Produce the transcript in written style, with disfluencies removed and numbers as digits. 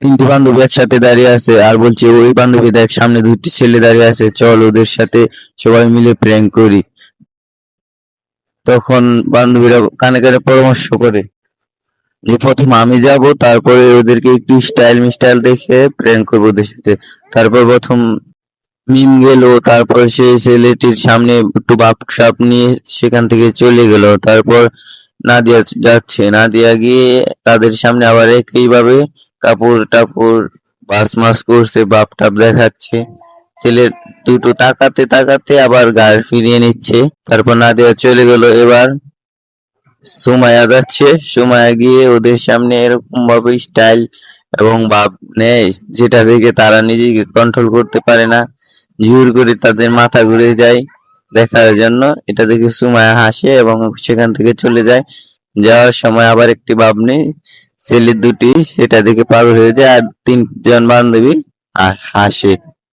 তিনটি বান্ধবী একসাথে দাঁড়িয়ে আছে আর বলছে, ওই বান্ধবী দেখ, সামনে দুটি ছেলে দাঁড়িয়ে আছে, চল ওদের সাথে সবাই মিলে প্র্যাঙ্ক করি। তখন বান্ধবীরা কানে কানে পরামর্শ করে যে প্রথম আমি যাব, তারপরে ওদেরকে একটু স্টাইল মিস্টাইল দেখে প্র্যাঙ্ক করবো ওদের সাথে। তারপর প্রথম মিম গেল, তারপর সেই ছেলেটির সামনে একটু বাপসাপ নিয়ে সেখান থেকে চলে গেল। তারপর নাদিয়া যাচ্ছে, নাদিয়া গিয়ে তাদের সামনে আবার একইভাবে কাপড় টাপড় বাস মাস করছে, বাপ টাপ দেখাচ্ছে। ছেলের দুটো তাকাতে তাকাতে আবার গাড় ফিরিয়ে নিচ্ছে। তারপর নাদিয়া চলে গেল। এবার সুমাইয়া যাচ্ছে, সুমাইয়া গিয়ে ওদের সামনে এরকম ভাবে স্টাইল এবং ভাব নেয় যেটা দেখে তারা নিজেকে কন্ট্রোল করতে পারে না, জোর করে তাদের মাথা ঘুরে যায় দেখার জন্য। এটা দেখে সুমাইয়া হাসে এবং সেখান থেকে চলে যায়। যাওয়ার সময় আবার একটি ভাব নেই, ছেলে দুটি সেটা দেখে পাগল হয়ে যায় আর তিনজন বান্ধবী হাসে।